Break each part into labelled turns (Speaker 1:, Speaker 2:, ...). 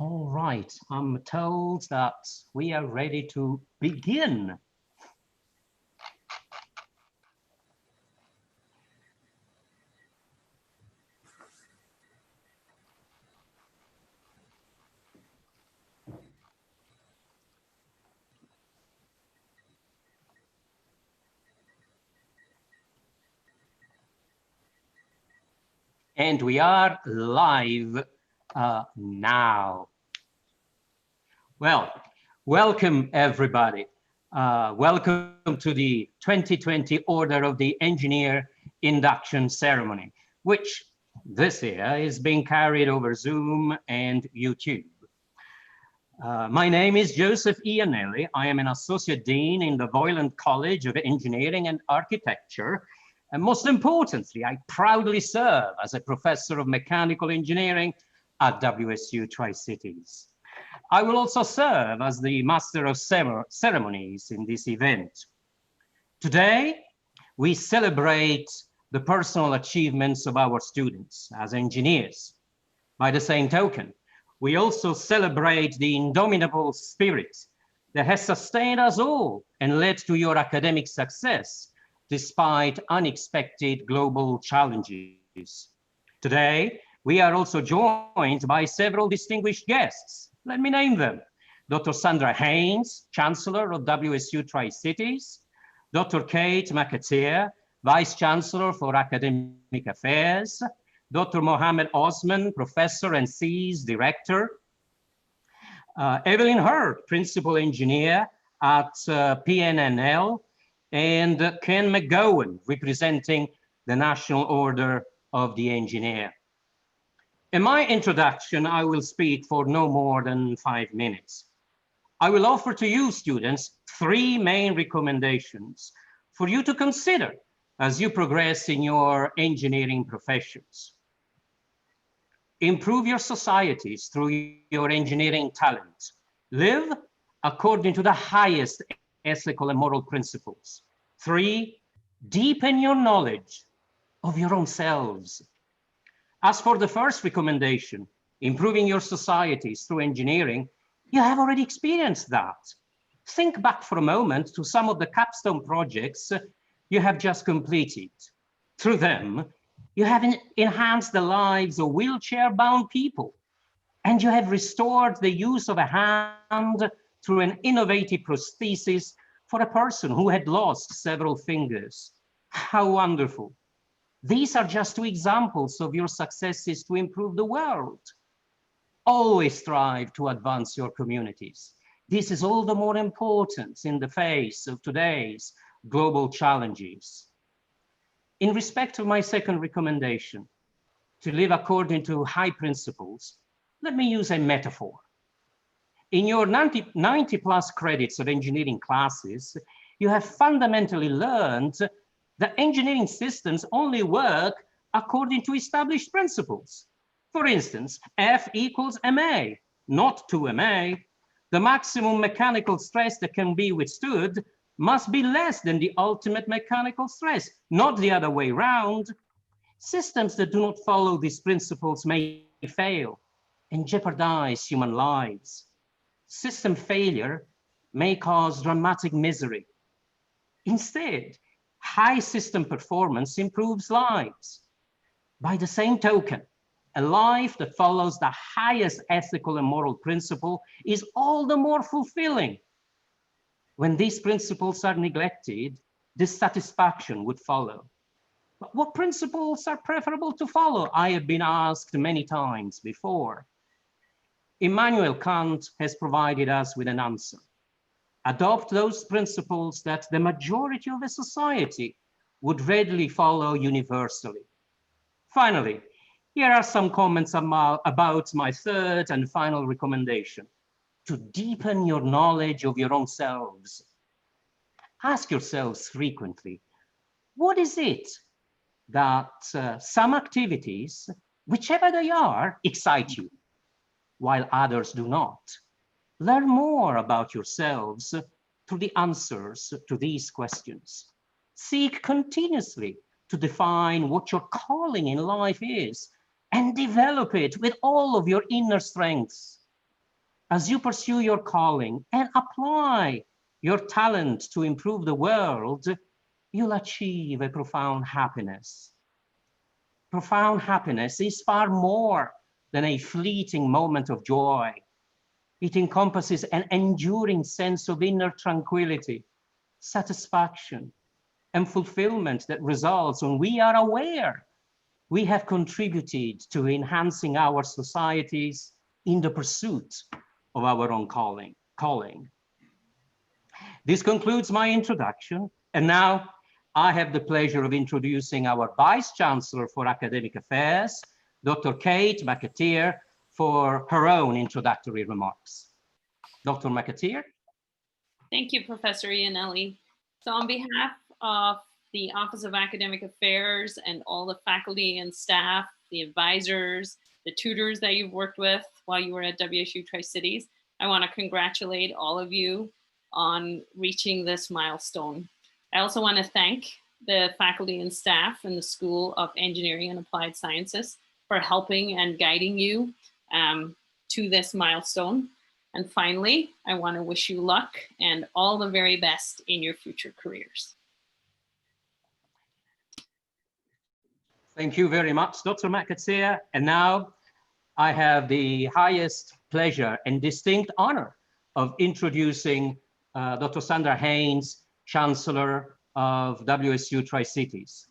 Speaker 1: All right, I'm told that we are ready to begin. And we are live now. Well, welcome everybody. Welcome to the 2020 Order of the Engineer induction ceremony, which this year is being carried over Zoom and YouTube. My name is Joseph Iannelli. I am an Associate Dean in the Voiland College of Engineering and Architecture. And most importantly, I proudly serve as a Professor of Mechanical Engineering at WSU Tri-Cities. I will also serve as the Master of Ceremonies in this event. Today, we celebrate the personal achievements of our students as engineers. By the same token, we also celebrate the indomitable spirit that has sustained us all and led to your academic success despite unexpected global challenges. Today, we are also joined by several distinguished guests. Let me name them. Dr. Sandra Haynes, Chancellor of WSU Tri-Cities, Dr. Kate McAteer, Vice Chancellor for Academic Affairs, Dr. Mohammed Osman, Professor and SEAS Director, Evelyn Hurd, Principal Engineer at PNNL, and Ken McGowan, representing the National Order of the Engineer. In my introduction, I will speak for no more than 5 minutes. I will offer to you, students, 3 main recommendations for you to consider as you progress in your engineering professions. Improve your societies through your engineering talent. Live according to the highest ethical and moral principles. 3, deepen your knowledge of your own selves. As for the first recommendation, improving your societies through engineering, you have already experienced that. Think back for a moment to some of the capstone projects you have just completed. Through them, you have enhanced the lives of wheelchair-bound people, and you have restored the use of a hand through an innovative prosthesis for a person who had lost several fingers. How wonderful. These are just 2 examples of your successes to improve the world. Always strive to advance your communities. This is all the more important in the face of today's global challenges. In respect of my second recommendation, to live according to high principles, let me use a metaphor. In your 90 plus credits of engineering classes, you have fundamentally learned that engineering systems only work according to established principles. For instance, F equals ma, not 2ma. The maximum mechanical stress that can be withstood must be less than the ultimate mechanical stress, not the other way around. Systems that do not follow these principles may fail and jeopardize human lives. System failure may cause dramatic misery. Instead, high system performance improves lives. By the same token, a life that follows the highest ethical and moral principle is all the more fulfilling. When these principles are neglected, dissatisfaction would follow. But what principles are preferable to follow? I have been asked many times before. Immanuel Kant has provided us with an answer. Adopt those principles that the majority of a society would readily follow universally. Finally, here are some comments about my third and final recommendation: to deepen your knowledge of your own selves. Ask yourselves frequently, what is it that some activities, whichever they are, excite you, while others do not? Learn more about yourselves through the answers to these questions. Seek continuously to define what your calling in life is and develop it with all of your inner strengths. as you pursue your calling and apply your talent to improve the world, you'll achieve a profound happiness. Profound happiness is far more than a fleeting moment of joy. It encompasses an enduring sense of inner tranquility, satisfaction, and fulfillment that results when we are aware we have contributed to enhancing our societies in the pursuit of our own calling. This concludes my introduction, and now I have the pleasure of introducing our Vice Chancellor for Academic Affairs, Dr. Kate McAteer, for her own introductory remarks. Dr. McAteer.
Speaker 2: Thank you, Professor Iannelli. So on behalf of the Office of Academic Affairs and all the faculty and staff, the advisors, the tutors that you've worked with while you were at WSU Tri-Cities, I want to congratulate all of you on reaching this milestone. I also want to thank the faculty and staff in the School of Engineering and Applied Sciences for helping and guiding you to this milestone. And finally, I want to wish you luck and all the very best in your future careers.
Speaker 1: Thank you very much, Dr. McAteer. And now I have the highest pleasure and distinct honor of introducing Dr. Sandra Haynes, Chancellor of WSU Tri-Cities.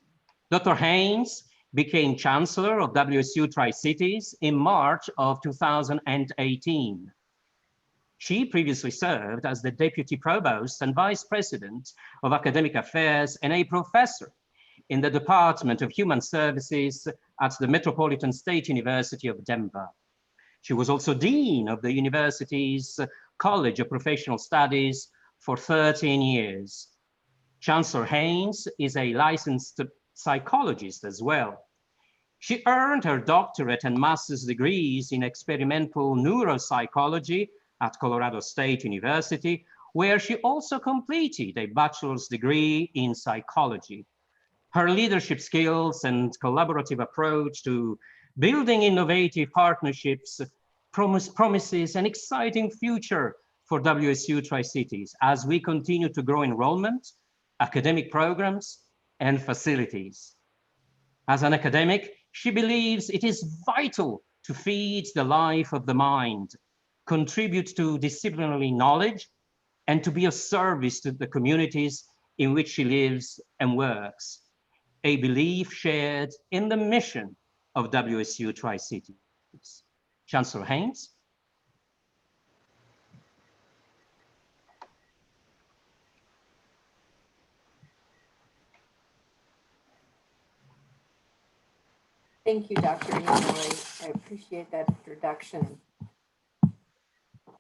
Speaker 1: Dr. Haynes became Chancellor of WSU Tri-Cities in March of 2018. She previously served as the Deputy Provost and Vice President of Academic Affairs and a professor in the Department of Human Services at the Metropolitan State University of Denver. She was also Dean of the university's College of Professional Studies for 13 years. Chancellor Haynes is a licensed psychologist as well. She earned her doctorate and master's degrees in experimental neuropsychology at Colorado State University, where she also completed a bachelor's degree in psychology. Her leadership skills and collaborative approach to building innovative partnerships promises an exciting future for WSU Tri-Cities as we continue to grow enrollment, academic programs, and facilities. As an academic, she believes it is vital to feed the life of the mind, contribute to disciplinary knowledge, and to be of service to the communities in which she lives and works, a belief shared in the mission of WSU Tri-Cities. Chancellor Haynes.
Speaker 3: Thank you, Dr. Iannelli. I appreciate that introduction.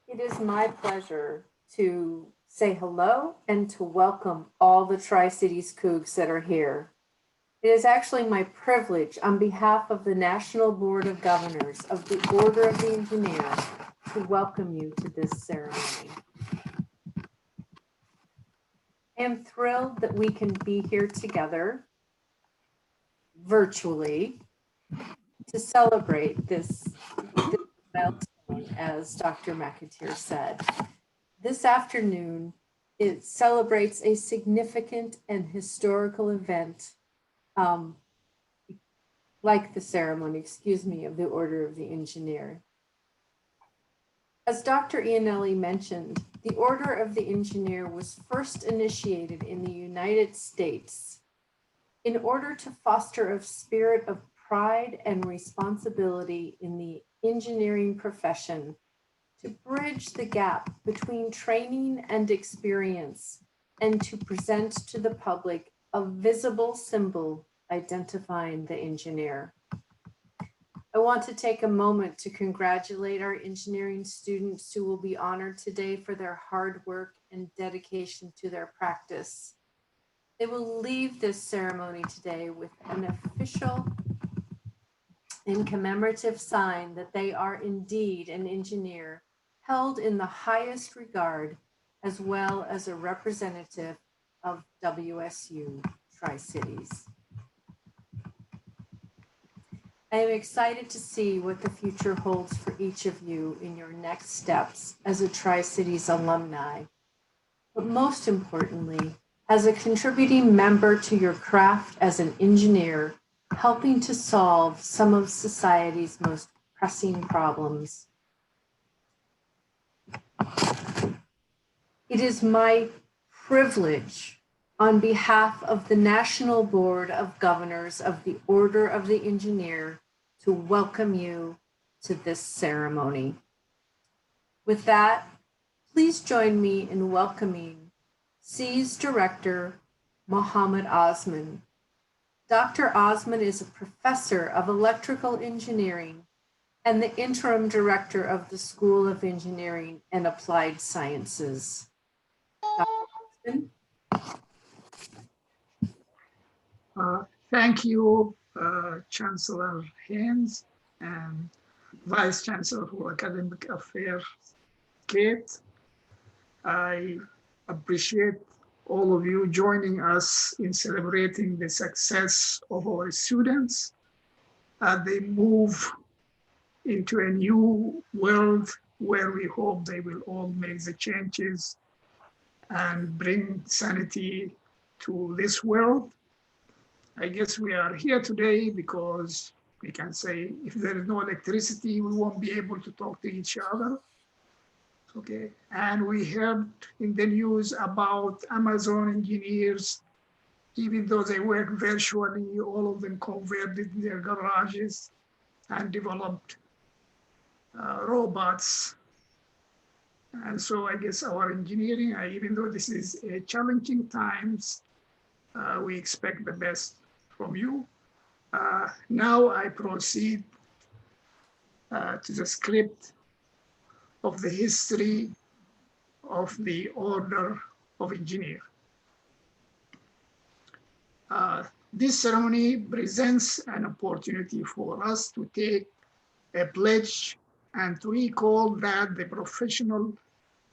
Speaker 3: It is my pleasure to say hello and to welcome all the Tri-Cities Cougs that are here. It is actually my privilege on behalf of the National Board of Governors of the Order of the Engineer to welcome you to this ceremony. I am thrilled that we can be here together virtually to celebrate this milestone, as Dr. McAteer said. This afternoon, it celebrates a significant and historical event like the ceremony, of the Order of the Engineer. As Dr. Iannelli mentioned, the Order of the Engineer was first initiated in the United States in order to foster a spirit of pride and responsibility in the engineering profession, to bridge the gap between training and experience, and to present to the public a visible symbol identifying the engineer. I want to take a moment to congratulate our engineering students who will be honored today for their hard work and dedication to their practice. They will leave this ceremony today with an official and commemorative sign that they are indeed an engineer held in the highest regard, as well as a representative of WSU Tri-Cities. I am excited to see what the future holds for each of you in your next steps as a Tri-Cities alumni, but most importantly, as a contributing member to your craft as an engineer, helping to solve some of society's most pressing problems. It is my privilege on behalf of the National Board of Governors of the Order of the Engineer to welcome you to this ceremony. With that, please join me in welcoming SEA's Director, Mohammed Osman. Dr. Osman is a professor of electrical engineering and the interim director of the School of Engineering and Applied Sciences. Dr. Osman?
Speaker 4: Thank you, Chancellor Haynes and Vice Chancellor for Academic Affairs, Kate. I appreciate all of you joining us in celebrating the success of our students as they move into a new world where we hope they will all make the changes and bring sanity to this world. I guess we are here today because we can say if there is no electricity, we won't be able to talk to each other. Okay, and we heard in the news about Amazon engineers, even though they work virtually, all of them converted their garages and developed robots. And so I guess our engineering, even though this is a challenging times, we expect the best from you. Now I proceed to the script of the history of the Order of Engineers. This ceremony presents an opportunity for us to take a pledge and to recall that the professional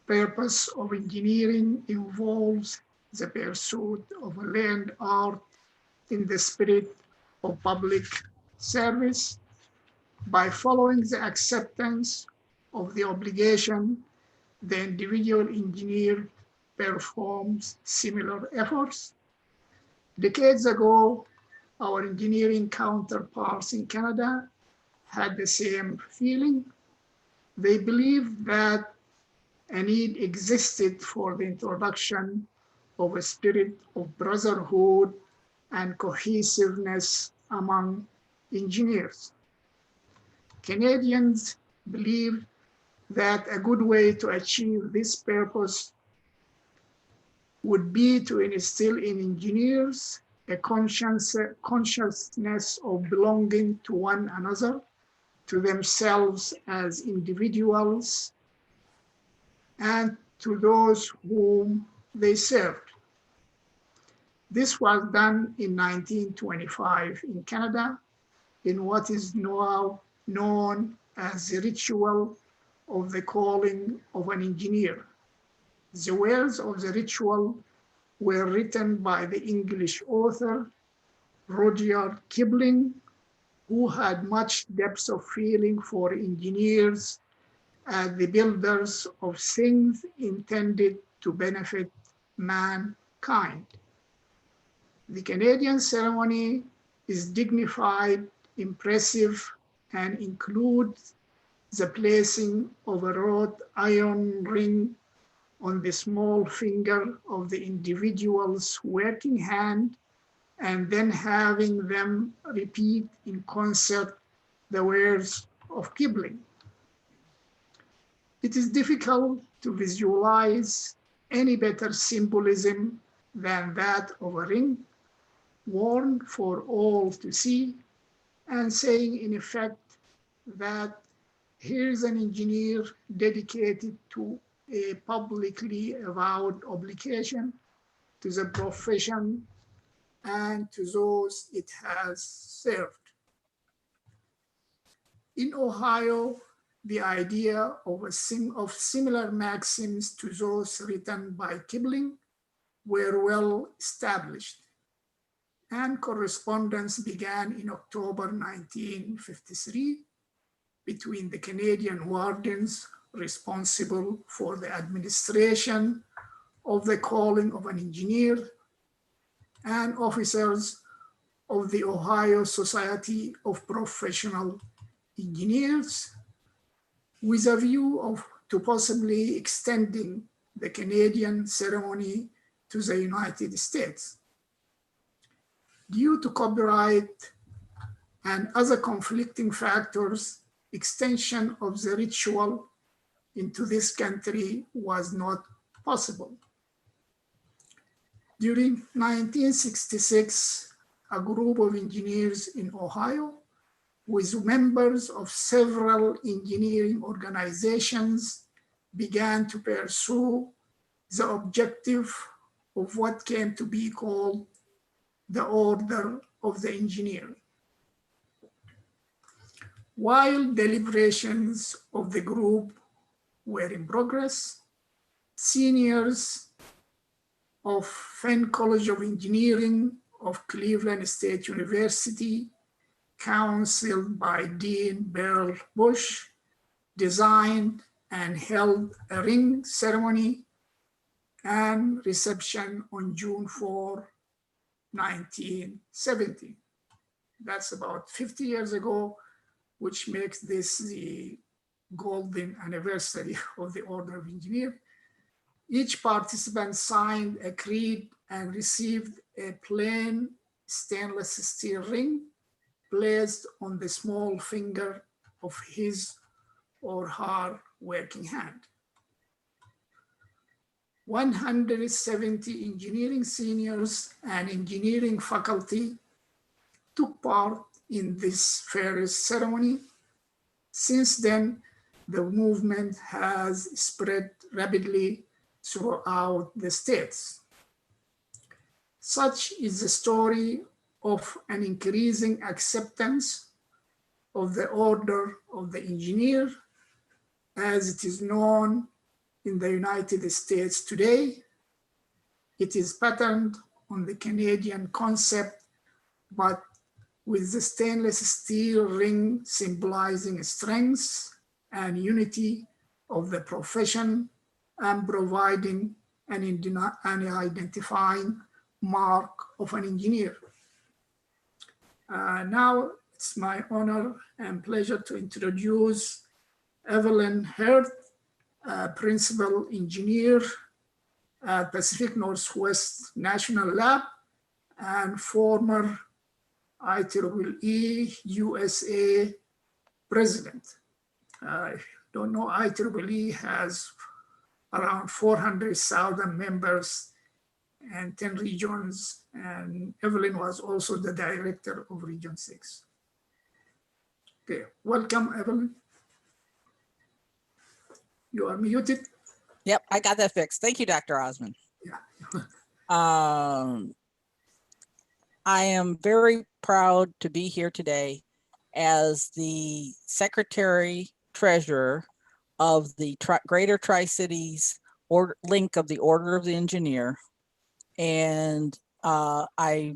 Speaker 4: purpose of engineering involves the pursuit of a learned art in the spirit of public service by following the acceptance of the obligation the individual engineer performs similar efforts. Decades ago, our engineering counterparts in Canada had the same feeling. They believed that a need existed for the introduction of a spirit of brotherhood and cohesiveness among engineers. Canadians believe that a good way to achieve this purpose would be to instill in engineers a consciousness of belonging to one another, to themselves as individuals, and to those whom they served. This was done in 1925 in Canada in what is now known as the ritual of the calling of an engineer. The words of the ritual were written by the English author Rudyard Kipling, who had much depth of feeling for engineers as the builders of things intended to benefit mankind. The Canadian ceremony is dignified, impressive, and includes the placing of a wrought iron ring on the small finger of the individual's working hand, and then having them repeat in concert the words of Kipling. It is difficult to visualize any better symbolism than that of a ring worn for all to see, and saying in effect that here's an engineer dedicated to a publicly avowed obligation to the profession and to those it has served. In Ohio, the idea of similar maxims to those written by Kipling were well established. and correspondence began in October 1953 between the Canadian wardens responsible for the administration of the calling of an engineer and officers of the Ohio Society of Professional Engineers, with a view to possibly extending the Canadian ceremony to the United States. Due to copyright and other conflicting factors, extension of the ritual into this country was not possible. During 1966, a group of engineers in Ohio, with members of several engineering organizations, began to pursue the objective of what came to be called the Order of the Engineer. While deliberations of the group were in progress, seniors of Fenn College of Engineering of Cleveland State University, counseled by Dean Beryl Bush, designed and held a ring ceremony and reception on June 4, 1970. That's about 50 years ago, which makes this the golden anniversary of the Order of Engineer. Each participant signed a creed and received a plain stainless steel ring placed on the small finger of his or her working hand. 170 engineering seniors and engineering faculty took part in this first ceremony. Since then, the movement has spread rapidly throughout the states. Such is the story of an increasing acceptance of the Order of the Engineer as it is known in the United States today. It is patterned on the Canadian concept, but with the stainless steel ring symbolizing strength and unity of the profession and providing an identifying mark of an engineer. Now it's my honor and pleasure to introduce Evelyn Hurd, Principal Engineer at Pacific Northwest National Lab and former IEEE USA President. I don't know, IEEE has around 400,000 members and 10 regions, and Evelyn was also the director of Region 6. Okay, welcome, Evelyn. You are muted.
Speaker 5: Yep, I got that fixed. Thank you, Dr. Osman.
Speaker 4: Yeah.
Speaker 5: I am very proud to be here today as the Secretary Treasurer of the Greater Tri-Cities link of the Order of the Engineer. And I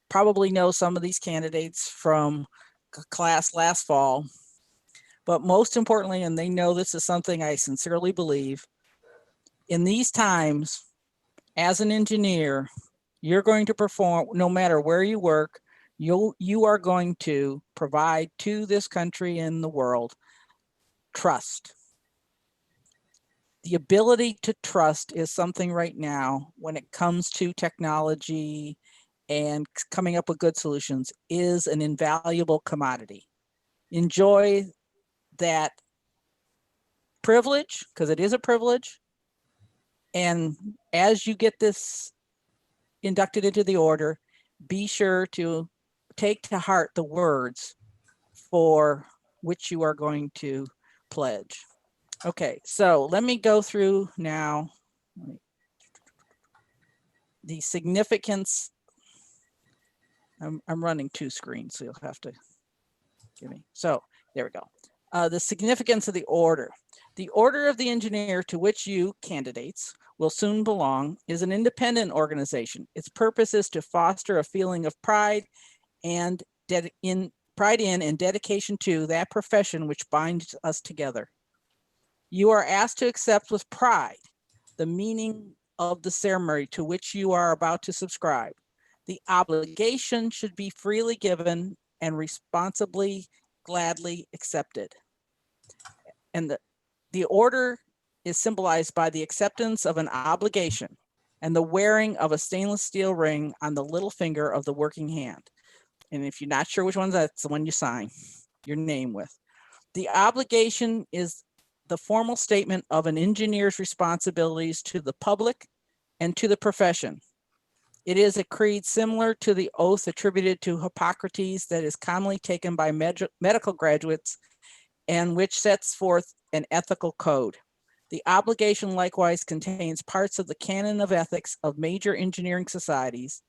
Speaker 5: probably know some of these candidates from class last fall, but most importantly, and they know this is something I sincerely believe, in these times, as an engineer, you're going to perform, no matter where you work, you are going to provide to this country and the world trust. The ability to trust is something right now when it comes to technology and coming up with good solutions is an invaluable commodity. Enjoy that privilege, because it is a privilege. And as you get this inducted into the order, be sure to take to heart the words for which you are going to pledge. Okay, so let me go through now the significance. I'm running two screens, so you'll have to give me. So there we go. The significance of the order. The Order of the Engineer, to which you, candidates, will soon belong, is an independent organization. Its purpose is to foster a feeling of pride and pride in and dedication to that profession which binds us together. You are asked to accept with pride the meaning of the ceremony to which you are about to subscribe. The obligation should be freely given and responsibly, gladly accepted. And the order is symbolized by the acceptance of an obligation and the wearing of a stainless steel ring on the little finger of the working hand. And if you're not sure which one's that's the one you sign your name with. The obligation is the formal statement of an engineer's responsibilities to the public and to the profession. It is a creed similar to the oath attributed to Hippocrates that is commonly taken by medical graduates and which sets forth an ethical code. The obligation likewise contains parts of the canon of ethics of major engineering societies,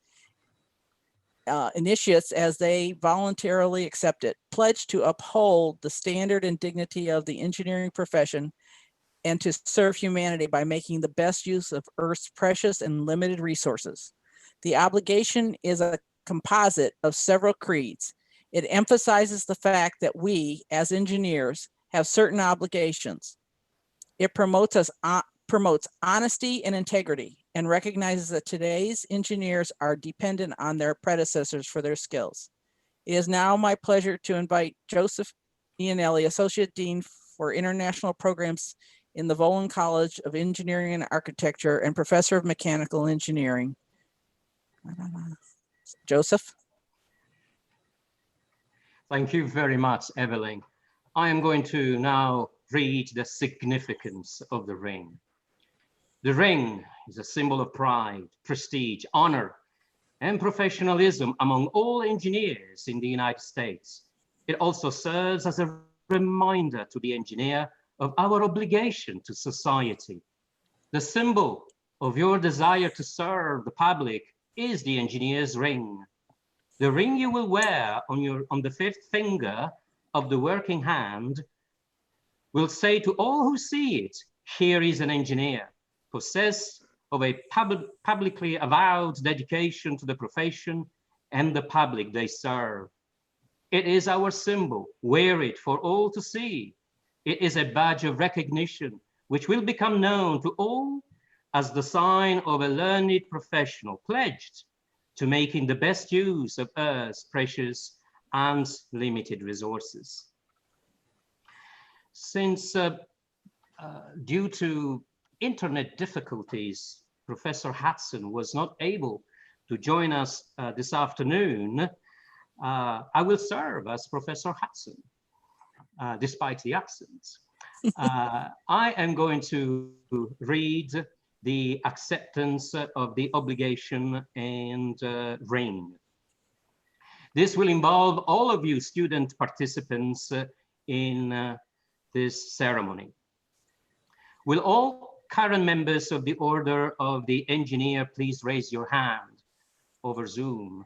Speaker 5: initiates as they voluntarily accept it, pledge to uphold the standard and dignity of the engineering profession and to serve humanity by making the best use of Earth's precious and limited resources. The obligation is a composite of several creeds. It emphasizes the fact that we, as engineers, have certain obligations. It promotes honesty and integrity and recognizes that today's engineers are dependent on their predecessors for their skills. It is now my pleasure to invite Joseph Iannelli, Associate Dean for International Programs in the Volin College of Engineering and Architecture and Professor of Mechanical Engineering. Joseph.
Speaker 1: Thank you very much, Evelyn. I am going to now read the significance of the ring. The ring is a symbol of pride, prestige, honor, and professionalism among all engineers in the United States. It also serves as a reminder to the engineer of our obligation to society. The symbol of your desire to serve the public is the engineer's ring. The ring you will wear on the fifth finger of the working hand will say to all who see it, here is an engineer, possessed of a publicly avowed dedication to the profession and the public they serve. It is our symbol, wear it for all to see. It is a badge of recognition which will become known to all as the sign of a learned professional pledged to making the best use of Earth's precious and limited resources. Since due to internet difficulties, Professor Hudson was not able to join us this afternoon, I will serve as Professor Hudson, despite the absence. I am going to read the acceptance of the obligation and ring. This will involve all of you student participants in this ceremony. Will all current members of the Order of the Engineer please raise your hand over Zoom?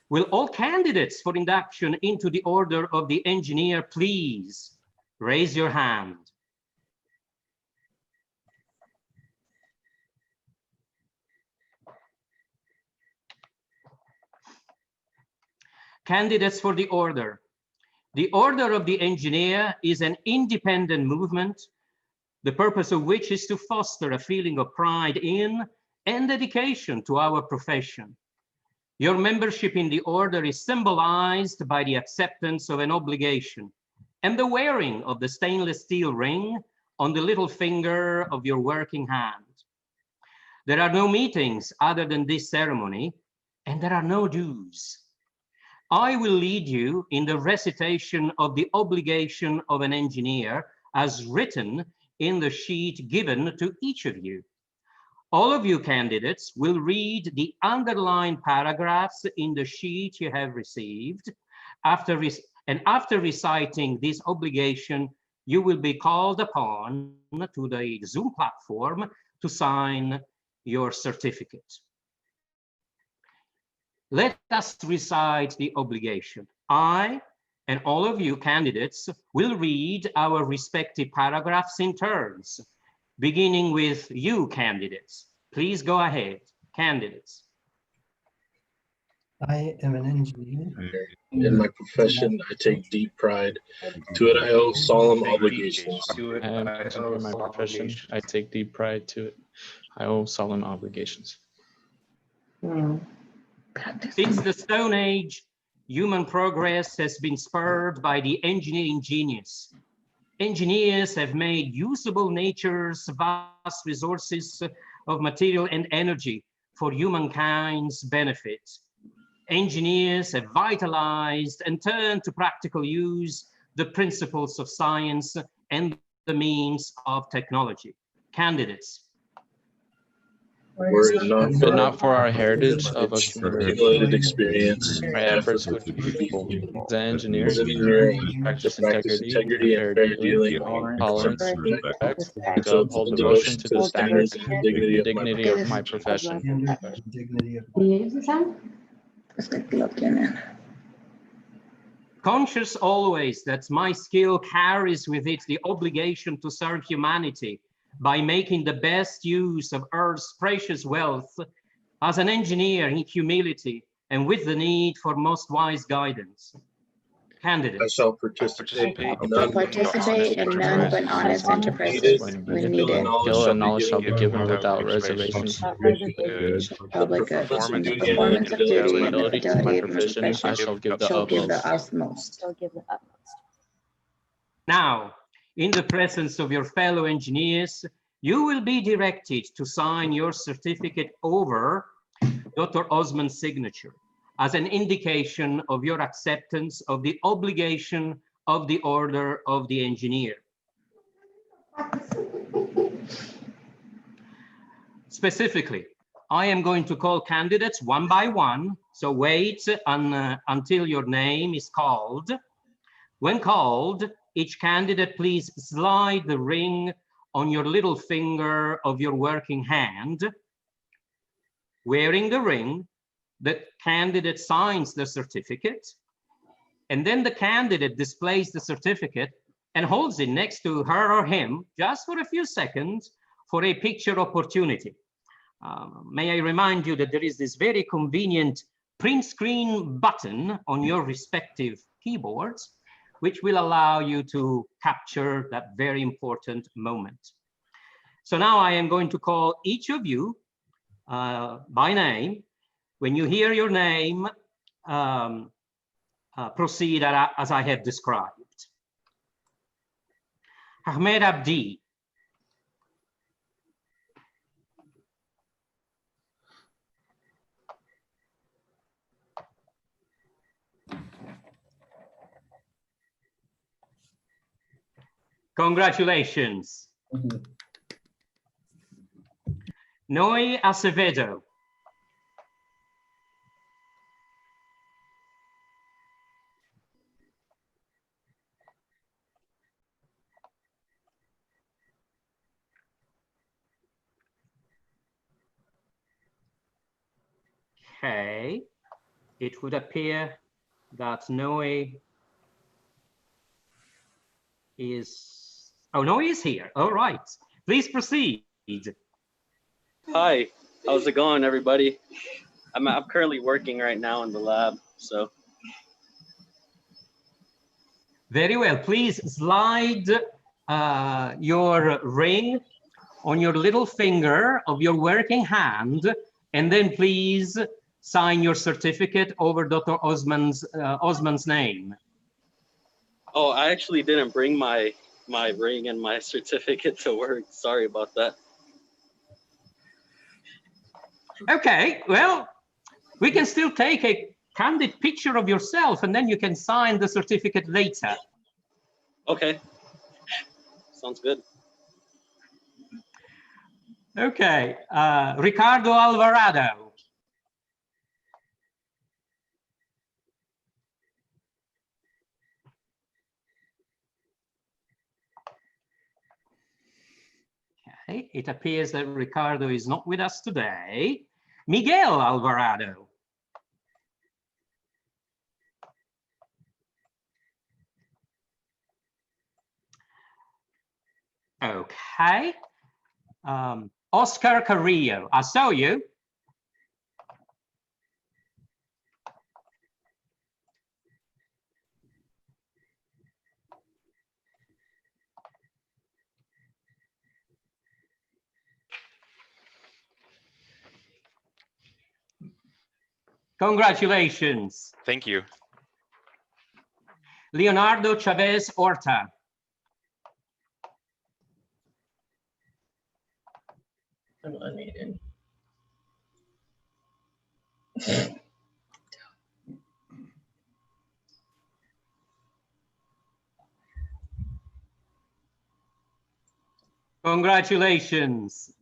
Speaker 1: Will all candidates for induction into the Order of the Engineer please raise your hand? Candidates for the Order. The Order of the Engineer is an independent movement, the purpose of which is to foster a feeling of pride in and dedication to our profession. Your membership in the Order is symbolized by the acceptance of an obligation and the wearing of the stainless steel ring on the little finger of your working hand. There are no meetings other than this ceremony, and there are no dues. I will lead you in the recitation of the obligation of an engineer as written in the sheet given to each of you. All of you candidates will read the underlined paragraphs in the sheet you have received. After reciting this obligation, you will be called upon to the Zoom platform to sign your certificate. Let us recite the obligation. I, And all of you candidates will read our respective paragraphs in turns, beginning with you candidates. Please go ahead, candidates.
Speaker 6: I am an engineer.
Speaker 7: In my profession, I take deep pride. To it, I owe solemn obligations.
Speaker 8: I am an engineer in my profession. I take deep pride to it. I owe solemn obligations.
Speaker 1: Since the Stone Age, human progress has been spurred by the engineering genius. Engineers have made usable nature's vast resources of material and energy for humankind's benefit. Engineers have vitalized and turned to practical use the principles of science and the means of technology. Candidates.
Speaker 7: Were it not
Speaker 8: But not for our heritage of
Speaker 7: accumulated experience,
Speaker 8: our efforts would be futile. As an engineer,
Speaker 7: as an engineer,
Speaker 8: practice
Speaker 7: to practice
Speaker 8: integrity,
Speaker 7: integrity and fair dealing,
Speaker 8: tolerance, respect, to
Speaker 7: to
Speaker 8: uphold devotion to the standards
Speaker 7: and
Speaker 8: and
Speaker 7: dignity of my
Speaker 8: dignity of my profession.
Speaker 6: Standard and dignity of
Speaker 1: Conscious always that my skill carries with it the obligation to serve humanity by making the best use of Earth's precious wealth, as an engineer in humility and with the need for most wise guidance.
Speaker 7: I
Speaker 1: Candidates.
Speaker 7: shall participate in none
Speaker 9: but honest enterprises when needed.
Speaker 8: Skill and knowledge shall be given without reservations.
Speaker 9: Public good.
Speaker 7: performance of
Speaker 9: Performance of duty and
Speaker 8: Fidelity to my
Speaker 9: fidelity of my
Speaker 8: profession,
Speaker 9: profession
Speaker 8: I shall give the
Speaker 9: shall give the
Speaker 8: utmost.
Speaker 9: utmost.
Speaker 1: Now, in the presence of your fellow engineers, you will be directed to sign your certificate over Dr. Osman's signature as an indication of your acceptance of the obligation of the Order of the Engineer. Specifically, I am going to call candidates one by one, so wait until your name is called. When called, each candidate please slide the ring on your little finger of your working hand. Wearing the ring, the candidate signs the certificate, and then the candidate displays the certificate and holds it next to her or him just for a few seconds for a picture opportunity. May I remind you that there is this very convenient print screen button on your respective keyboards, which will allow you to capture that very important moment. So now I am going to call each of you by name. When you hear your name, proceed as I have described. Ahmed Abdi. Congratulations. Noe Acevedo. Okay, it would appear that Noe is, oh, Noe is here. All right, please proceed.
Speaker 10: Hi, how's it going, everybody? I'm currently working right now in the lab, so.
Speaker 1: Very well, please slide your ring on your little finger of your working hand, and then please sign your certificate over Dr. Osman's name.
Speaker 10: Oh, I actually didn't bring my ring and my certificate to work. Sorry about that.
Speaker 1: Okay, well, we can still take a candid picture of yourself and then you can sign the certificate later.
Speaker 10: Okay, sounds good.
Speaker 1: Okay, Ricardo Alvarado. Okay, it appears that Ricardo is not with us today. Miguel Alvarado. Okay. Oscar Carrillo, I saw you. Congratulations.
Speaker 11: Thank you.
Speaker 1: Leonardo Chavez Horta.
Speaker 9: I'm unmuted.
Speaker 1: Congratulations.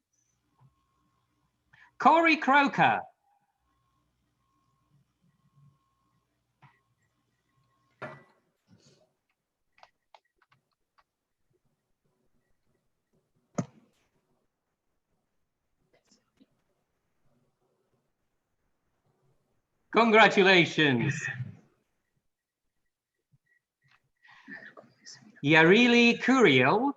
Speaker 1: Corey Croker. Congratulations. Yarili Curiel.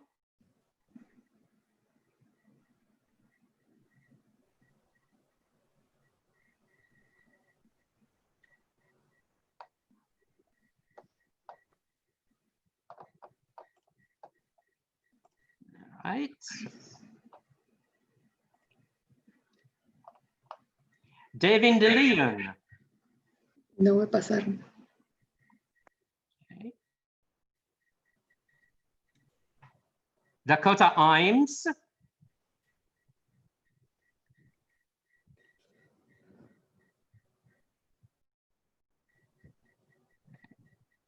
Speaker 1: Right. Devin DeLeon.
Speaker 9: No me pasaron.
Speaker 1: Okay. Dakota Imes.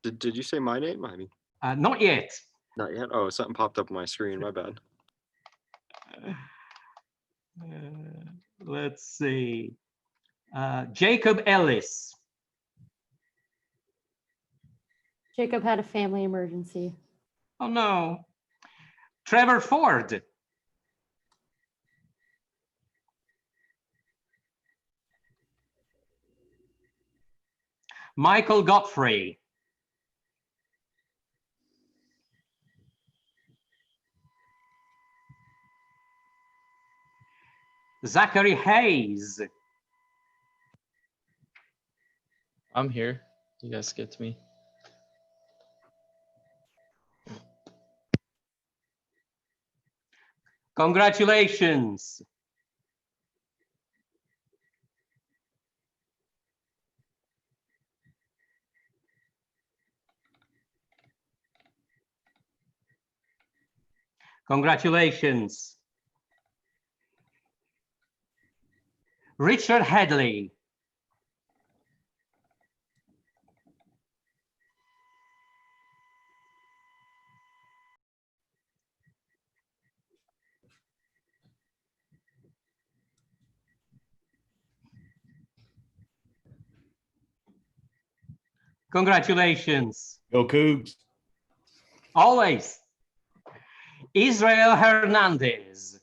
Speaker 12: Did you say my name? I mean,
Speaker 1: Not yet.
Speaker 12: not yet. Oh, something popped up on my screen. My bad.
Speaker 1: Let's see. Jacob Ellis.
Speaker 13: Jacob had a family emergency.
Speaker 1: Oh no. Trevor Ford. Michael Godfrey. Zachary Hayes.
Speaker 8: I'm here. You guys get to me.
Speaker 1: Congratulations. Congratulations. Richard Headley. Congratulations.
Speaker 14: Go Cougs.
Speaker 1: Always. Israel Hernandez.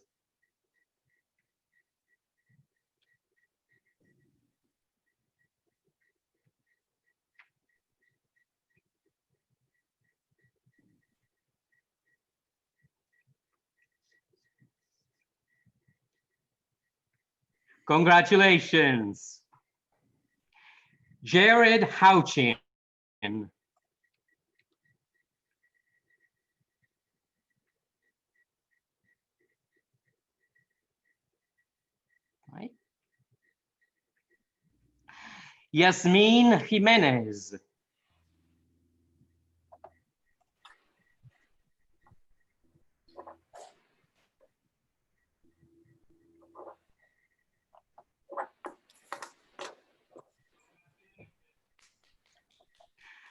Speaker 1: Congratulations. Jared Houchin. Right. Yasmin Jimenez.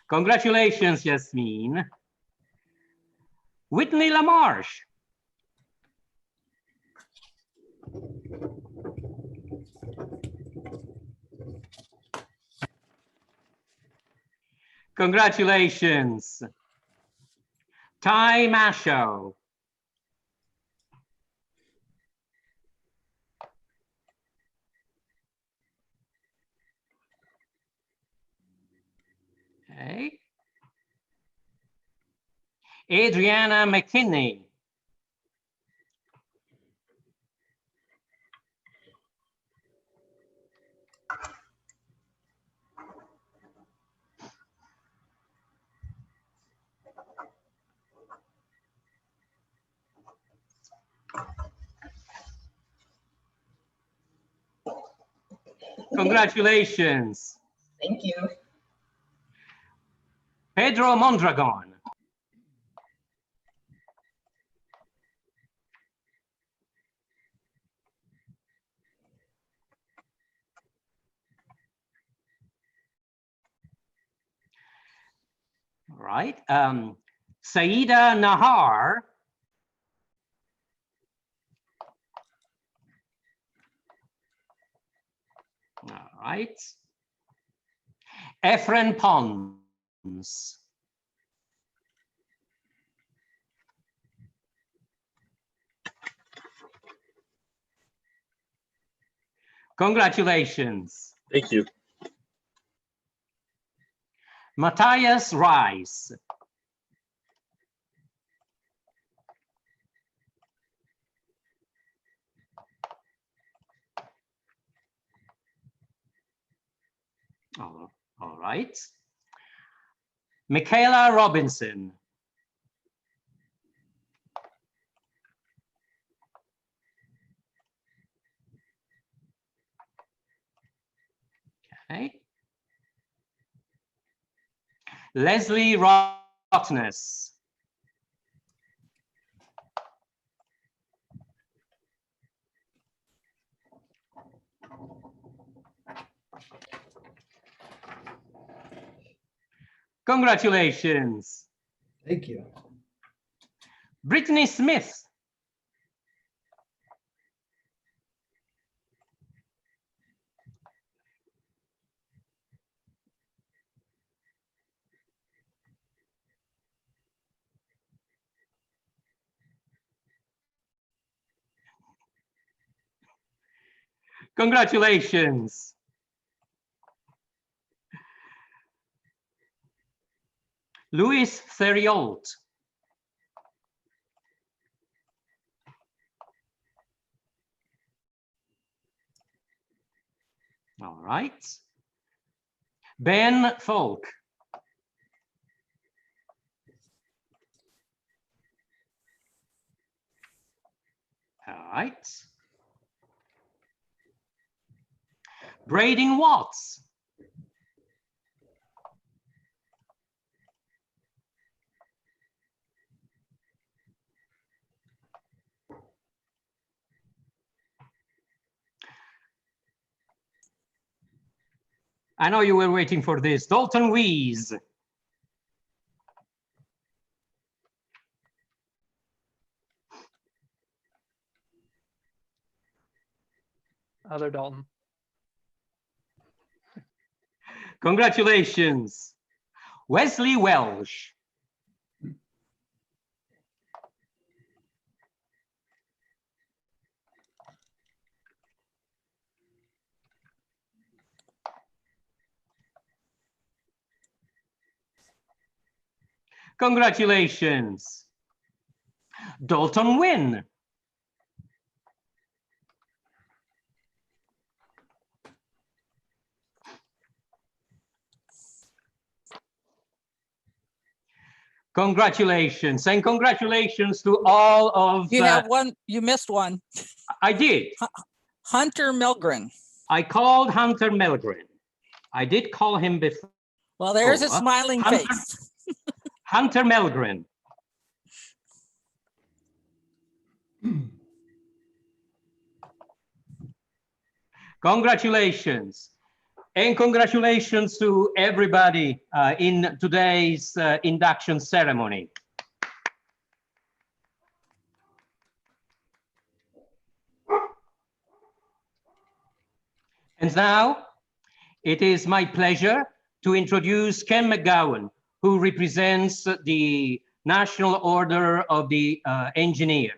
Speaker 1: Congratulations, Yasmin. Whitney LaMarche. Congratulations. Ty Masho. Okay. Adriana McKinney. Congratulations.
Speaker 9: Thank you.
Speaker 1: Pedro Mondragon. All right. Saida Nahar. All right. Efren Pons. Congratulations.
Speaker 7: Thank you.
Speaker 1: Matthias Rice. Oh, all right. Michaela Robinson. Okay. Leslie Rotness. Congratulations.
Speaker 6: Thank you.
Speaker 1: Brittany Smith. Congratulations. Louis Theriault. All right. Ben Folk. All right. Braden Watts. I know you were waiting for this. Dalton Wees.
Speaker 11: Other Dalton.
Speaker 1: Congratulations. Wesley Welsh. Congratulations. Dalton Wynn. Congratulations, and congratulations to all of...
Speaker 5: You have one, you missed one.
Speaker 1: I did.
Speaker 5: Hunter Milgren.
Speaker 1: I called Hunter Milgren. I did call him before.
Speaker 5: Well, there's a smiling face.
Speaker 1: Hunter Milgren. Congratulations. And congratulations to everybody in today's induction ceremony. And now it is my pleasure to introduce Ken McGowan, who represents the National Order of the Engineer.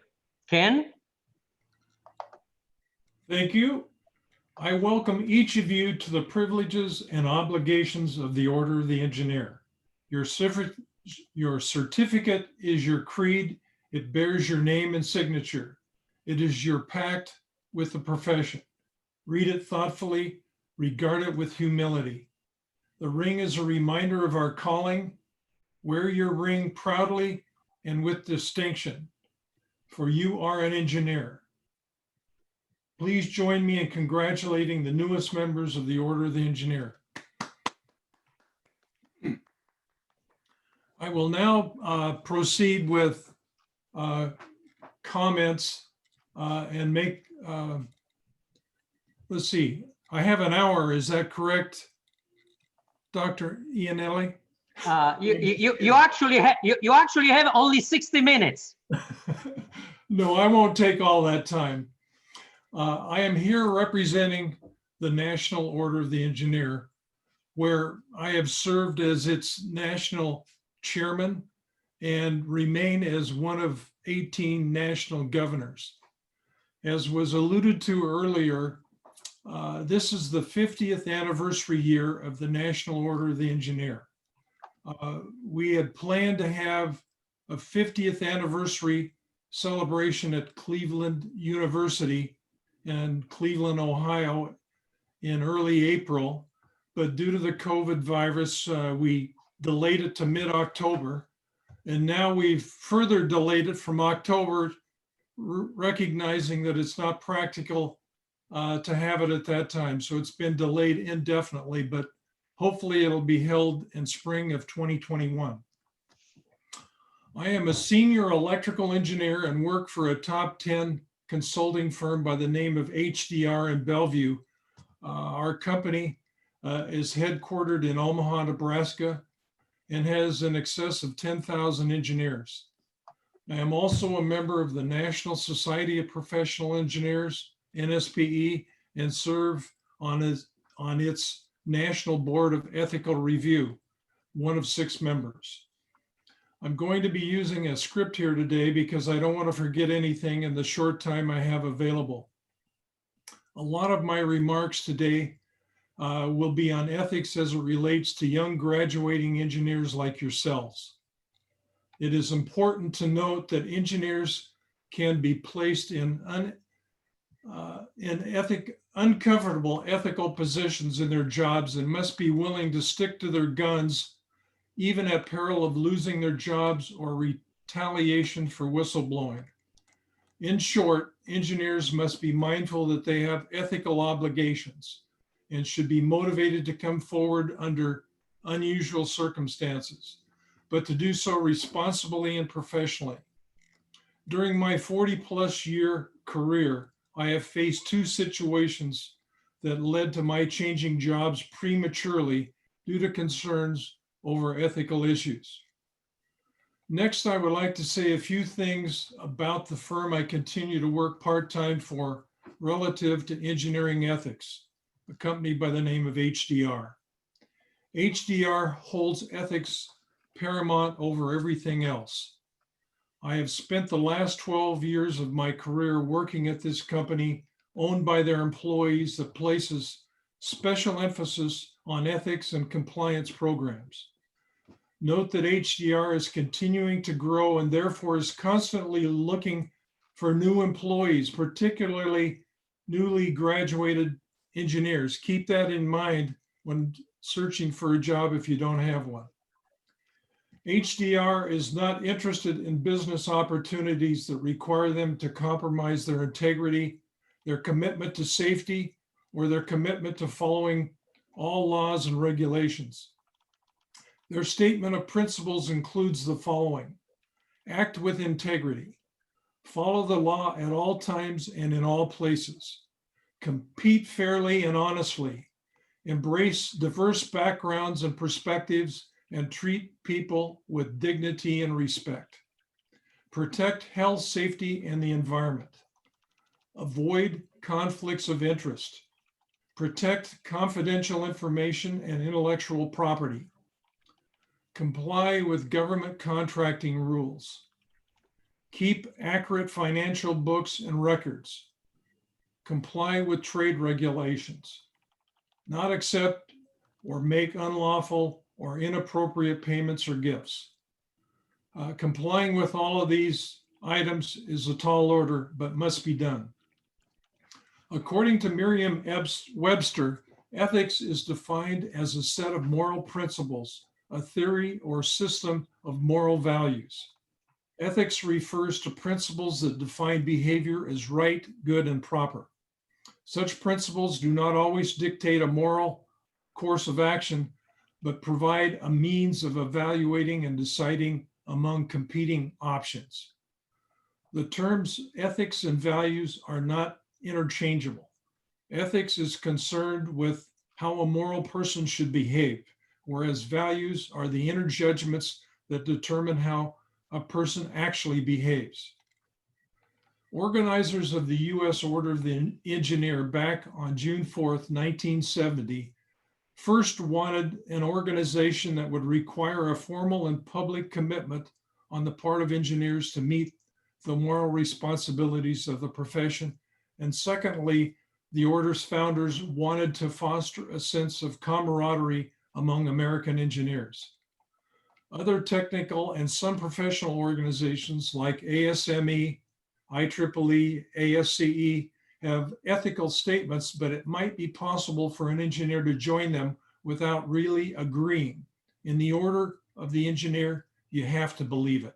Speaker 1: Ken?
Speaker 14: Thank you. I welcome each of you to the privileges and obligations of the Order of the Engineer. Your certificate is your creed. It bears your name and signature. It is your pact with the profession. Read it thoughtfully, regard it with humility. The ring is a reminder of our calling. Wear your ring proudly and with distinction, for you are an engineer. Please join me in congratulating the newest members of the Order of the Engineer. I will now proceed with comments and make, let's see, I have an hour, is that correct, Dr. Iannelli?
Speaker 1: You actually have only 60 minutes.
Speaker 14: No, I won't take all that time. I am here representing the National Order of the Engineer, where I have served as its national chairman and remain as one of 18 national governors. As was alluded to earlier, this is the 50th anniversary year of the National Order of the Engineer. We had planned to have a 50th anniversary celebration at Cleveland University in Cleveland, Ohio in early April, but due to the COVID virus, we delayed it to mid-October. And now we've further delayed it from October, recognizing that it's not practical to have it at that time. So it's been delayed indefinitely, but hopefully it'll be held in spring of 2021. I am a senior electrical engineer and work for a top 10 consulting firm by the name of HDR in Bellevue. Our company is headquartered in Omaha, Nebraska, and has in excess of 10,000 engineers. I am also a member of the National Society of Professional Engineers, NSPE, and serve on its National Board of Ethical Review, one of 6 members. I'm going to be using a script here today because I don't want to forget anything in the short time I have available. A lot of my remarks today will be on ethics as it relates to young graduating engineers like yourselves. It is important to note that engineers can be placed in uncomfortable ethical positions in their jobs and must be willing to stick to their guns, even at peril of losing their jobs or retaliation for whistleblowing. In short, engineers must be mindful that they have ethical obligations and should be motivated to come forward under unusual circumstances, but to do so responsibly and professionally. During my 40+ year career, I have faced 2 situations that led to my changing jobs prematurely due to concerns over ethical issues. Next, I would like to say a few things about the firm I continue to work part-time for relative to engineering ethics, a company by the name of HDR. HDR holds ethics paramount over everything else. I have spent the last 12 years of my career working at this company owned by their employees that places special emphasis on ethics and compliance programs. Note that HDR is continuing to grow and therefore is constantly looking for new employees, particularly newly graduated engineers. Keep that in mind when searching for a job if you don't have one. HDR is not interested in business opportunities that require them to compromise their integrity, their commitment to safety, or their commitment to following all laws and regulations. Their statement of principles includes the following: act with integrity, follow the law at all times and in all places, compete fairly and honestly, embrace diverse backgrounds and perspectives, and treat people with dignity and respect. Protect health, safety, and the environment. Avoid conflicts of interest. Protect confidential information and intellectual property. Comply with government contracting rules. Keep accurate financial books and records. Comply with trade regulations. Not accept or make unlawful or inappropriate payments or gifts. Complying with all of these items is a tall order, but must be done. According to Merriam-Webster, ethics is defined as a set of moral principles, a theory or system of moral values. Ethics refers to principles that define behavior as right, good, and proper. Such principles do not always dictate a moral course of action, but provide a means of evaluating and deciding among competing options. The terms ethics and values are not interchangeable. Ethics is concerned with how a moral person should behave, whereas values are the inner judgments that determine how a person actually behaves. Organizers of the U.S. Order of the Engineer back on June 4th, 1970, first wanted an organization that would require a formal and public commitment on the part of engineers to meet the moral responsibilities of the profession. And secondly, the order's founders wanted to foster a sense of camaraderie among American engineers. Other technical and some professional organizations like ASME, IEEE, ASCE have ethical statements, but it might be possible for an engineer to join them without really agreeing. In the order of the engineer, you have to believe it.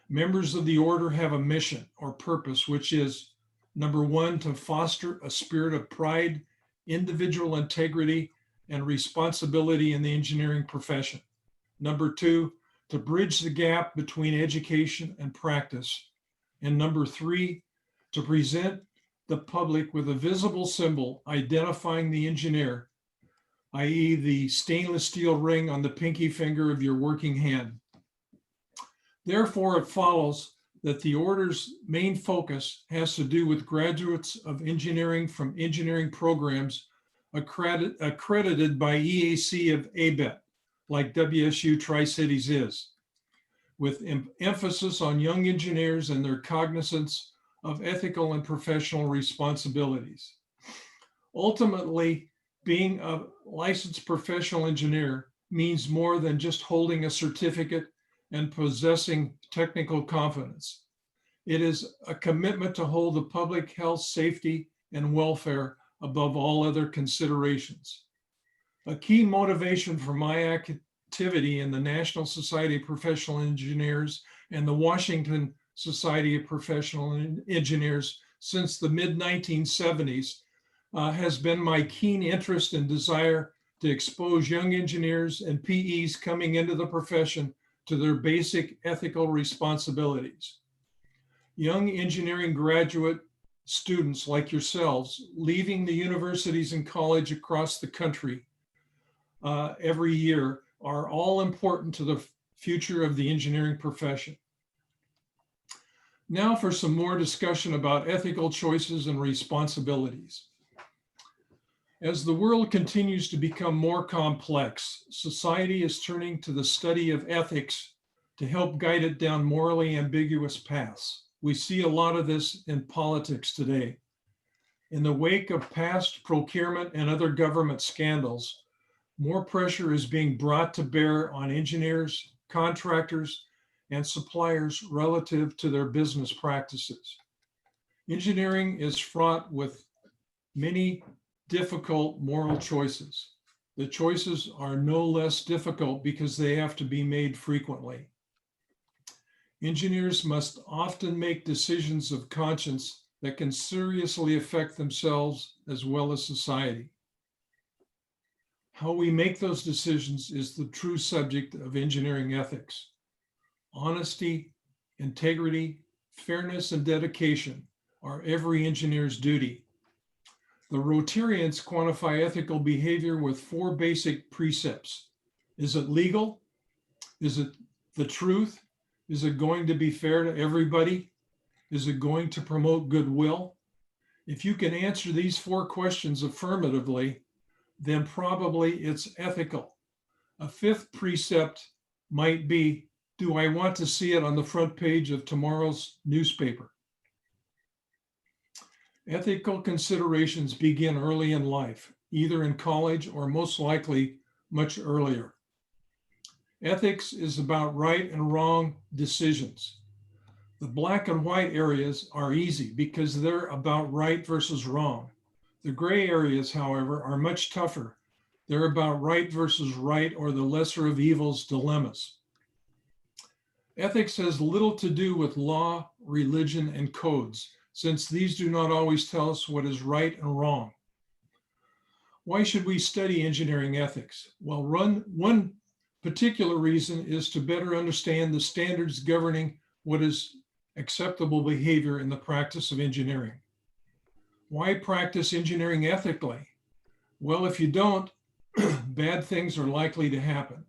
Speaker 14: Members of the order have a mission or purpose, which is, number one, to foster a spirit of pride, individual integrity, and responsibility in the engineering profession. Number two, to bridge the gap between education and practice. And number three, to present the public with a visible symbol identifying the engineer, i.e. the stainless steel ring on the pinky finger of your working hand. Therefore, it follows that the order's main focus has to do with graduates of engineering from engineering programs accredited by EAC of ABET, like WSU Tri-Cities is, with emphasis on young engineers and their cognizance of ethical and professional responsibilities. Ultimately, being a licensed professional engineer means more than just holding a certificate and possessing technical competence. It is a commitment to hold the public health, safety, and welfare above all other considerations. A key motivation for my activity in the National Society of Professional Engineers and the Washington Society of Professional Engineers since the mid-1970s has been my keen interest and desire to expose young engineers and PEs coming into the profession to their basic ethical responsibilities. Young engineering graduate students like yourselves leaving the universities and college across the country every year are all important to the future of the engineering profession. Now for some more discussion about ethical choices and responsibilities. As the world continues to become more complex, society is turning to the study of ethics to help guide it down morally ambiguous paths. We see a lot of this in politics today. In the wake of past procurement and other government scandals, more pressure is being brought to bear on engineers, contractors, and suppliers relative to their business practices. Engineering is fraught with many difficult moral choices. The choices are no less difficult because they have to be made frequently. Engineers must often make decisions of conscience that can seriously affect themselves as well as society. How we make those decisions is the true subject of engineering ethics. Honesty, integrity, fairness, and dedication are every engineer's duty. The Rotarians quantify ethical behavior with four basic precepts. Is it legal? Is it the truth? Is it going to be fair to everybody? Is it going to promote goodwill? If you can answer these four questions affirmatively, then probably it's ethical. A fifth precept might be, do I want to see it on the front page of tomorrow's newspaper? Ethical considerations begin early in life, either in college or most likely much earlier. Ethics is about right and wrong decisions. The black and white areas are easy because they're about right versus wrong. The gray areas, however, are much tougher. They're about right versus right, or the lesser of evils dilemmas. Ethics has little to do with law, religion, and codes, since these do not always tell us what is right and wrong. Why should we study engineering ethics? Well, one particular reason is to better understand the standards governing what is acceptable behavior in the practice of engineering. Why practice engineering ethically? Well, if you don't, bad things are likely to happen.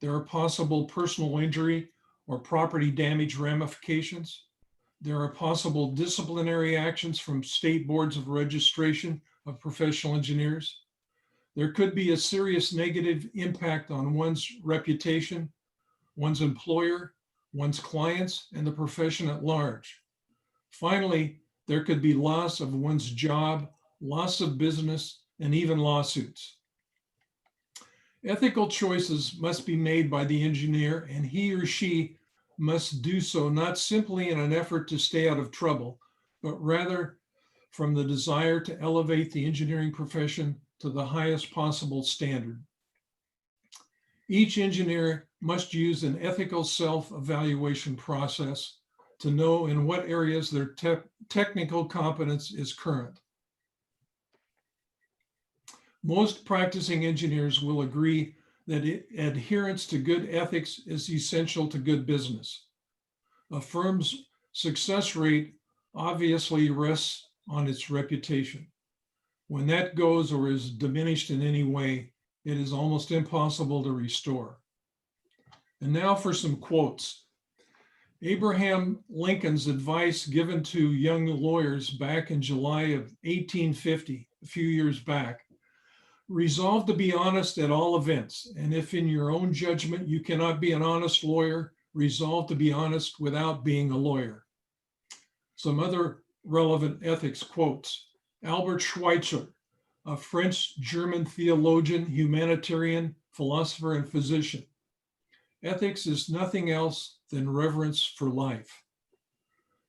Speaker 14: There are possible personal injury or property damage ramifications. There are possible disciplinary actions from state boards of registration of professional engineers. There could be a serious negative impact on one's reputation, one's employer, one's clients, and the profession at large. Finally, there could be loss of one's job, loss of business, and even lawsuits. Ethical choices must be made by the engineer, and he or she must do so not simply in an effort to stay out of trouble, but rather from the desire to elevate the engineering profession to the highest possible standard. Each engineer must use an ethical self-evaluation process to know in what areas their technical competence is current. Most practicing engineers will agree that adherence to good ethics is essential to good business. A firm's success rate obviously rests on its reputation. When that goes or is diminished in any way, it is almost impossible to restore. And now for some quotes. Abraham Lincoln's advice given to young lawyers back in July of 1850, a few years back: resolve to be honest at all events, and if in your own judgment you cannot be an honest lawyer, resolve to be honest without being a lawyer. Some other relevant ethics quotes. Albert Schweitzer, a French-German theologian, humanitarian, philosopher, and physician. Ethics is nothing else than reverence for life.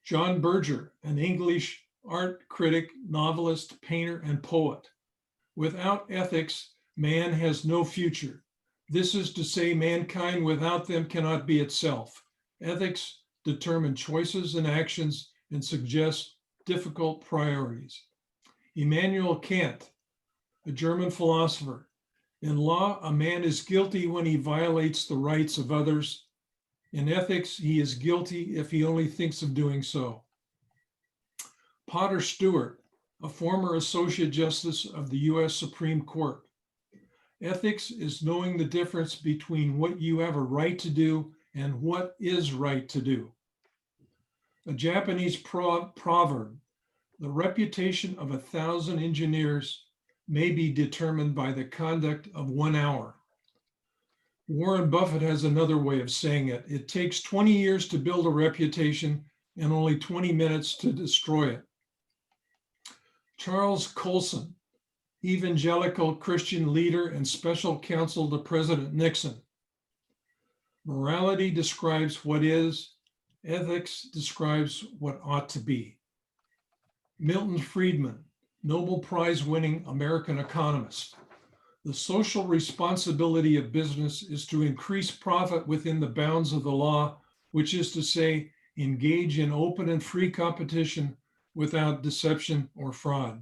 Speaker 14: John Berger, an English art critic, novelist, painter, and poet. Without ethics, man has no future. This is to say, mankind without them cannot be itself. Ethics determine choices and actions and suggest difficult priorities. Immanuel Kant, a German philosopher. In law, a man is guilty when he violates the rights of others. In ethics, he is guilty if he only thinks of doing so. Potter Stewart, a former Associate Justice of the US Supreme Court. Ethics is knowing the difference between what you have a right to do and what is right to do. A Japanese proverb: the reputation of 1,000 engineers may be determined by the conduct of 1 hour. Warren Buffett has another way of saying it. It takes 20 years to build a reputation and only 20 minutes to destroy it. Charles Colson, evangelical Christian leader and special counsel to President Nixon. Morality describes what is, ethics describes what ought to be. Milton Friedman, Nobel Prize winning American economist. The social responsibility of business is to increase profit within the bounds of the law, which is to say, engage in open and free competition without deception or fraud.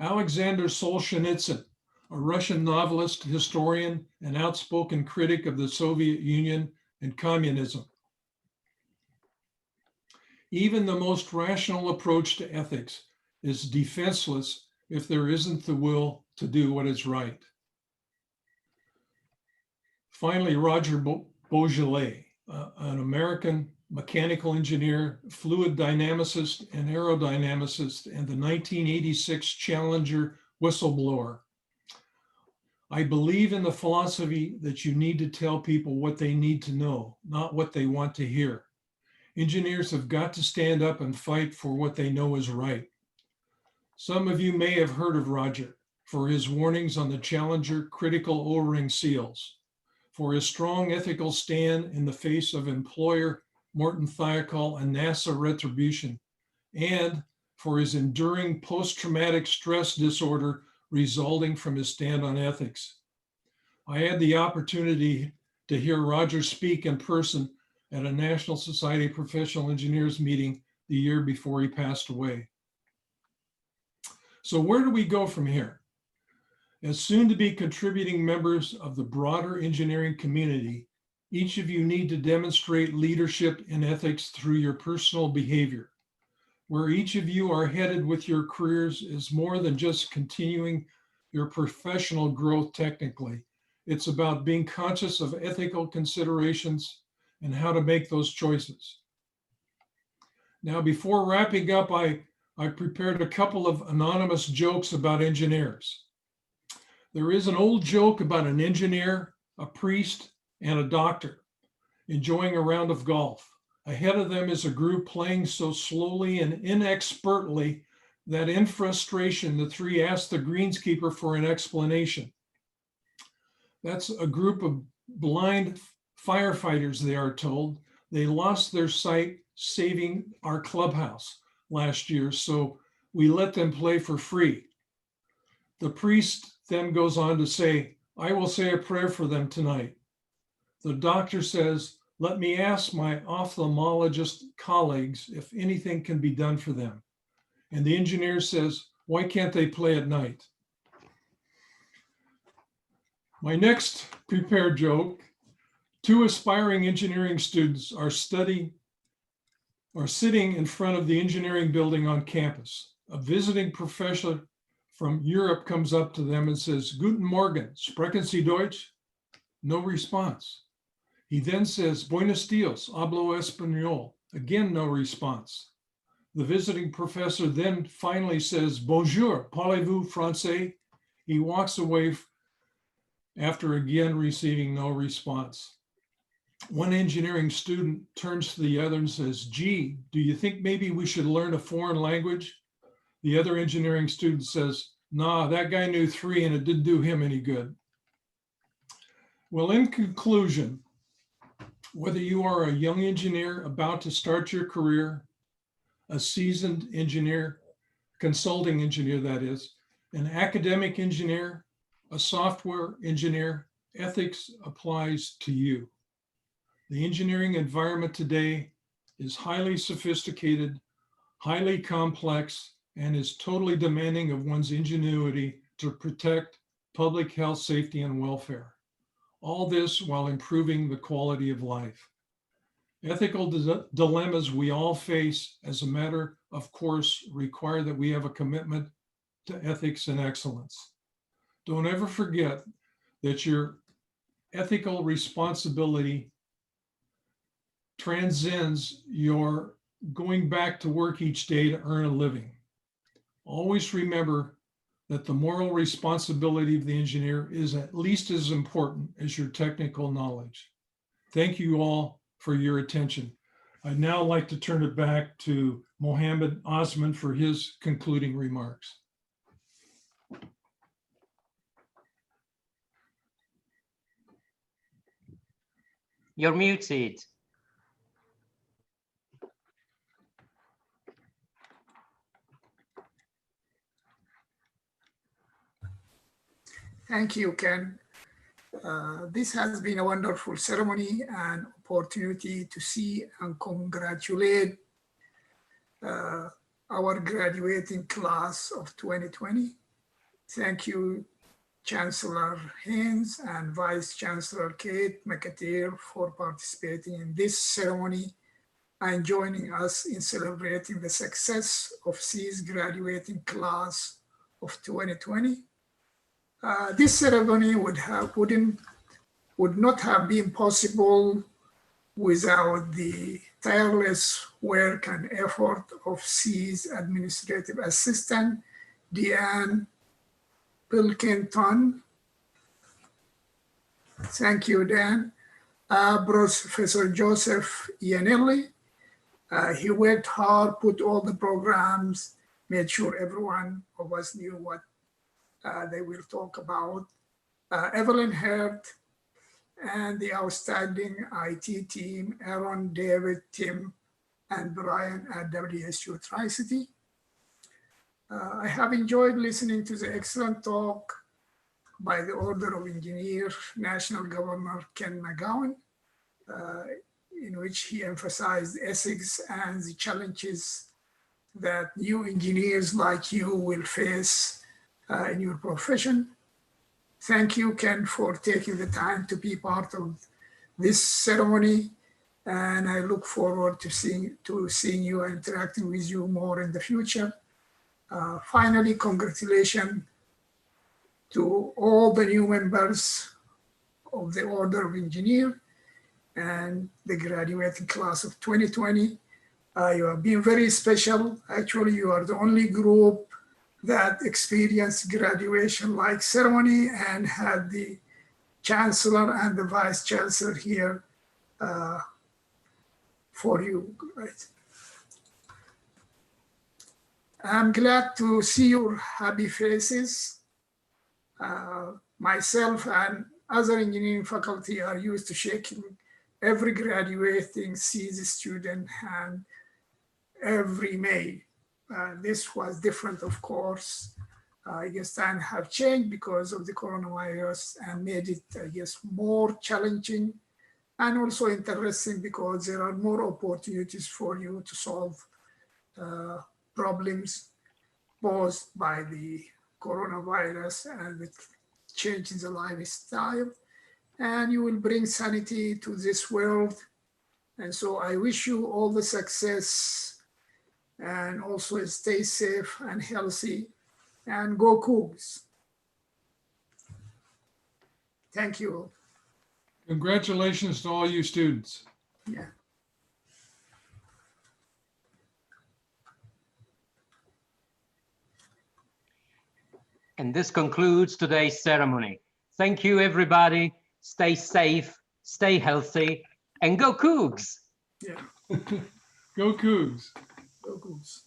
Speaker 14: Alexander Solzhenitsyn, a Russian novelist, historian, and outspoken critic of the Soviet Union and communism. Even the most rational approach to ethics is defenseless if there isn't the will to do what is right. Finally, Roger Beaujolais, an American mechanical engineer, fluid dynamicist, and aerodynamicist, and the 1986 Challenger whistleblower. I believe in the philosophy that you need to tell people what they need to know, not what they want to hear. Engineers have got to stand up and fight for what they know is right. Some of you may have heard of Roger for his warnings on the Challenger critical O-ring seals, for his strong ethical stand in the face of employer Morton Thiokol and NASA retribution, and for his enduring post-traumatic stress disorder resulting from his stand on ethics. I had the opportunity to hear Roger speak in person at a National Society of Professional Engineers meeting the year before he passed away. So where do we go from here? As soon to be contributing members of the broader engineering community, each of you need to demonstrate leadership in ethics through your personal behavior. Where each of you are headed with your careers is more than just continuing your professional growth technically. It's about being conscious of ethical considerations and how to make those choices. Now, before wrapping up, I prepared a couple of anonymous jokes about engineers. There is an old joke about an engineer, a priest, and a doctor enjoying a round of golf. Ahead of them is a group playing so slowly and inexpertly that in frustration, the three ask the greenskeeper for an explanation. That's a group of blind firefighters, they are told. They lost their sight saving our clubhouse last year, so we let them play for free. The priest then goes on to say, I will say a prayer for them tonight. The doctor says, let me ask my ophthalmologist colleagues if anything can be done for them. And the engineer says, why can't they play at night? My next prepared joke, two aspiring engineering students are sitting in front of the engineering building on campus. A visiting professor from Europe comes up to them and says, Guten Morgen, sprechen Sie Deutsch? No response. He then says, Buenos dias, hablo español. Again, no response. The visiting professor then finally says, Bonjour, parlez-vous français? He walks away after again receiving no response. One engineering student turns to the other and says, gee, do you think maybe we should learn a foreign language? The other engineering student says, nah, that guy knew 3 and it didn't do him any good. Well, in conclusion, whether you are a young engineer about to start your career, a seasoned engineer, consulting engineer that is, an academic engineer, a software engineer, ethics applies to you. The engineering environment today is highly sophisticated, highly complex, and is totally demanding of one's ingenuity to protect public health, safety, and welfare. All this while improving the quality of life. Ethical dilemmas we all face, as a matter of course, require that we have a commitment to ethics and excellence. Don't ever forget that your ethical responsibility transcends your going back to work each day to earn a living. Always remember that the moral responsibility of the engineer is at least as important as your technical knowledge. Thank you all for your attention. I'd now like to turn it back to Mohammed Osman for his concluding remarks.
Speaker 1: You're muted.
Speaker 4: Thank you, Ken. This has been a wonderful ceremony and opportunity to see and congratulate our graduating class of 2020. Thank you, Chancellor Haynes and Vice Chancellor Kate McAteer for participating in this ceremony and joining us in celebrating the success of SEA's graduating class of 2020. This ceremony would not have been possible without the tireless work and effort of SEA's administrative assistant, Deanne Pilkington. Thank you, Dan. Professor Joseph Iannelli. He worked hard, put all the programs, made sure everyone of us knew what they will talk about. Evelyn Hurt and the outstanding IT team, Aaron, David, Tim, and Brian at WSU Tri-City. I have enjoyed listening to the excellent talk by the Order of Engineers, National Governor Ken McGowan. in which he emphasized ethics and the challenges that new engineers like you will face in your profession. Thank you, Ken, for taking the time to be part of this ceremony. And I look forward to seeing you and interacting with you more in the future. Finally, congratulations to all the new members of the Order of Engineer and the graduating class of 2020. You have been very special. Actually, you are the only group that experienced graduation-like ceremony and had the Chancellor and the Vice Chancellor here for you. Right? I'm glad to see your happy faces. Myself and other engineering faculty are used to shaking every graduating CESI student hand every May. This was different, of course. I guess times have changed because of the coronavirus and made it, I guess, more challenging and also interesting because there are more opportunities for you to solve problems posed by the coronavirus and the change in the lifestyle. And you will bring sanity to this world. And so I wish you all the success and also stay safe and healthy and go Cougs. Thank you.
Speaker 14: Congratulations to all you students.
Speaker 4: Yeah.
Speaker 1: And this concludes today's ceremony. Thank you, everybody. Stay safe, stay healthy, and go Cougs.
Speaker 4: Yeah.
Speaker 14: Go Cougs.
Speaker 4: Go Cougs.